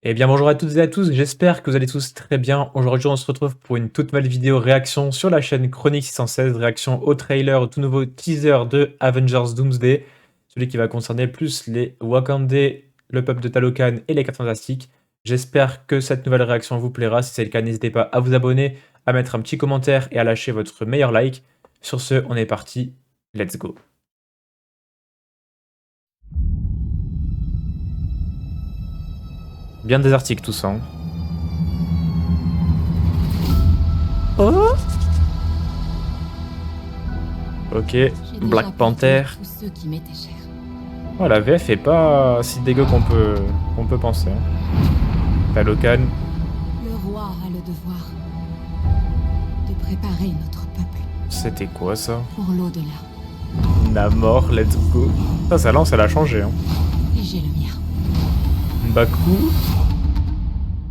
Eh bien bonjour à toutes et à tous, j'espère que vous allez tous très bien. Aujourd'hui on se retrouve pour une toute nouvelle vidéo réaction sur la chaîne Chronique 616, réaction au trailer, au tout nouveau teaser de Avengers Doomsday, celui qui va concerner plus les Wakandais, le peuple de Talokan et les 4 Fantastiques. J'espère que cette nouvelle réaction vous plaira, si c'est le cas n'hésitez pas à vous abonner, à mettre un petit commentaire et à lâcher votre meilleur like. Sur ce, on est parti, let's go. Bien des articles tout ça. Hein. Oh ok, J'ai déjà Black perdu Panther. tous ceux qui m'étaient chers. Ouais, la VF est pas si dégueu qu'on peut penser. Hein. Talokan, Le roi a le devoir de préparer notre peuple c'était quoi ça? pour l'au-delà. Namor, let's go. Ça lance, elle a changé. Hein. Et j'ai le mien. M'Baku,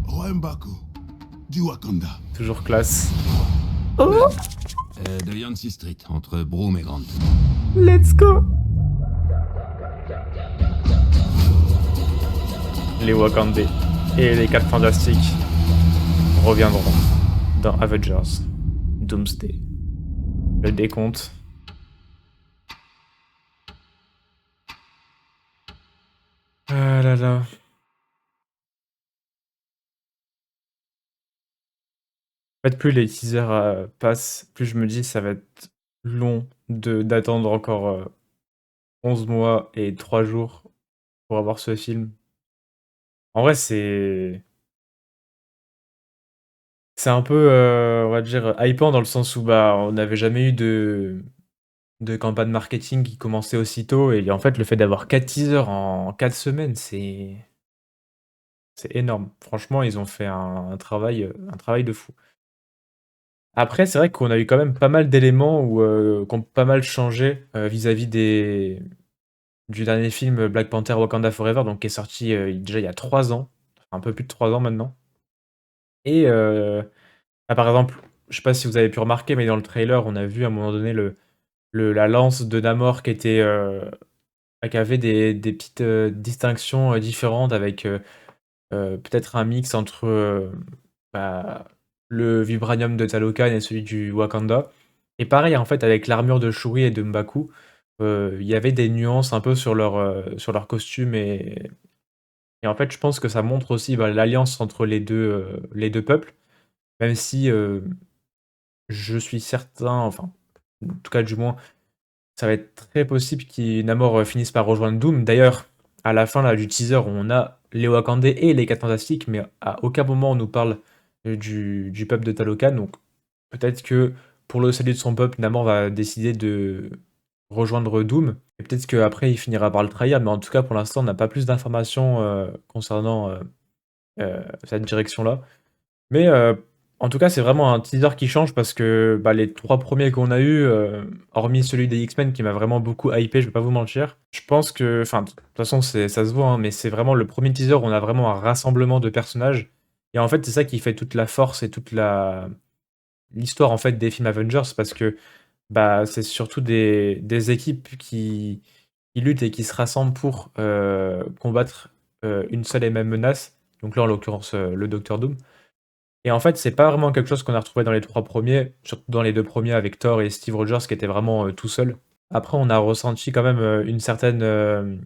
Roi M'Baku, du Wakanda. toujours classe. Oh, De Yancy Street, entre Broome et Grant. let's go. Les Wakandais et les 4 Fantastiques reviendront dans Avengers Doomsday. Le décompte. Ah là là. En fait, plus les teasers passent, plus je me dis ça va être long d'attendre encore 11 mois et 3 jours pour avoir ce film. En vrai, c'est un peu, on va dire, hypant dans le sens où bah, on n'avait jamais eu de campagne marketing qui commençait aussitôt. Et en fait, le fait d'avoir 4 teasers en 4 semaines, c'est énorme. Franchement, ils ont fait un travail de fou. Après, c'est vrai qu'on a eu quand même pas mal d'éléments qui ont pas mal changé vis-à-vis du dernier film Black Panther Wakanda Forever, donc qui est sorti déjà il y a 3 ans, un peu plus de 3 ans maintenant. Et par exemple, je sais pas si vous avez pu remarquer, mais dans le trailer, on a vu à un moment donné la lance de Namor qui avait des petites distinctions différentes avec peut-être un mix entre bah, le vibranium de Talokan et celui du Wakanda. Et pareil, en fait, avec l'armure de Shuri et de M'Baku, il y avait des nuances un peu sur leur costume. Et en fait, je pense que ça montre aussi bah, l'alliance entre les deux peuples, même si je suis certain, enfin, en tout cas du moins, ça va être très possible Namor finisse par rejoindre Doom. D'ailleurs, à la fin là, du teaser, on a les Wakandais et les 4 Fantastiques, mais à aucun moment on nous parle du peuple de Talokan. Donc peut-être que pour le salut de son peuple, Namor va décider de rejoindre Doom. Et peut-être qu'après il finira par le trahir, mais en tout cas pour l'instant on n'a pas plus d'informations concernant cette direction-là. Mais en tout cas, c'est vraiment un teaser qui change parce que bah, les 3 premiers qu'on a eu, hormis celui des X-Men qui m'a vraiment beaucoup hypé, je vais pas vous mentir. Je pense que, enfin, de toute façon, ça se voit, hein, mais c'est vraiment le premier teaser où on a vraiment un rassemblement de personnages. Et en fait, c'est ça qui fait toute la force et toute l'histoire en fait des films Avengers parce que bah, c'est surtout des équipes qui luttent et qui se rassemblent pour combattre une seule et même menace. Donc là, en l'occurrence, le Docteur Doom. Et en fait, c'est pas vraiment quelque chose qu'on a retrouvé dans les 3 premiers, surtout dans les 2 premiers avec Thor et Steve Rogers qui étaient vraiment, tout seuls. Après, on a ressenti quand même, une certaine,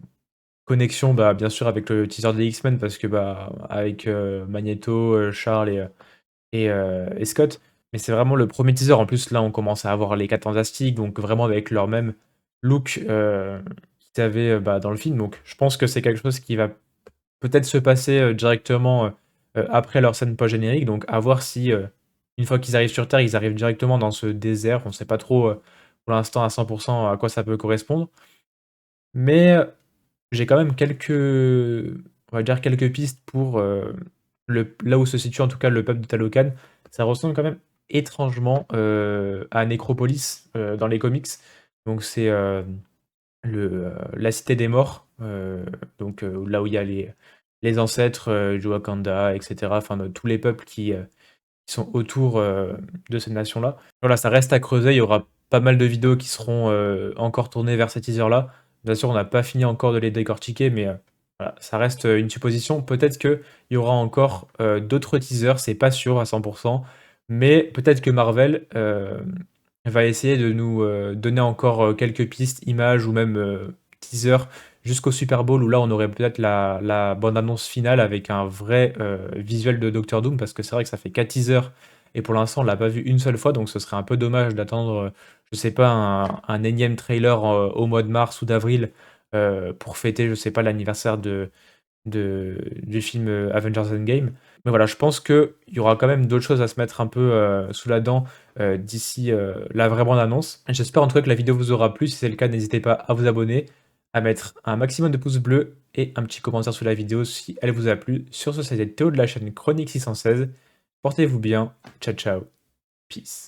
connexion, bah, bien sûr avec le teaser des X-Men parce que, bah, avec, Magneto, Charles et Scott. Mais c'est vraiment le premier teaser. En plus, là, on commence à avoir les 4 Fantastiques, donc vraiment avec leur même look, qu'ils avaient, bah, dans le film. Donc je pense que c'est quelque chose qui va peut-être se passer directement après leur scène post-générique. Donc à voir si, une fois qu'ils arrivent sur Terre, ils arrivent directement dans ce désert. On ne sait pas trop pour l'instant à 100% à quoi ça peut correspondre. Mais j'ai quand même on va dire quelques pistes pour là où se situe en tout cas le peuple de Talokan. Ça ressemble quand même étrangement à Necropolis dans les comics. Donc c'est la cité des morts, donc là où il y a les ancêtres du Wakanda, etc. Enfin, de tous les peuples qui sont autour de cette nation-là. Voilà, ça reste à creuser. Il y aura pas mal de vidéos qui seront encore tournées vers ces teasers-là. Bien sûr, on n'a pas fini encore de les décortiquer, mais Voilà, ça reste, une supposition. Peut-être qu'il y aura encore, d'autres teasers, c'est pas sûr à 100, mais peut-être que Marvel, va essayer de nous, donner encore, quelques pistes, images ou même, teasers jusqu'au Super Bowl où là, on aurait peut-être la bande annonce finale avec un vrai, visuel de Doctor Doom parce que c'est vrai que ça fait 4 teasers et pour l'instant, on l'a pas vu une seule fois, donc ce serait un peu dommage d'attendre, je sais pas, un énième trailer, au mois de mars ou d'avril, pour fêter, je sais pas, l'anniversaire du film, Avengers Endgame. Mais voilà, je pense qu'il y aura quand même d'autres choses à se mettre un peu, sous la dent, d'ici, la vraie bande annonce. J'espère en tout cas que la vidéo vous aura plu. Si c'est le cas, n'hésitez pas à vous abonner, à mettre un maximum de pouces bleus et un petit commentaire sous la vidéo si elle vous a plu. Sur ce, c'était Théo de la chaîne Chronique 616. Portez-vous bien. Ciao, ciao. Peace.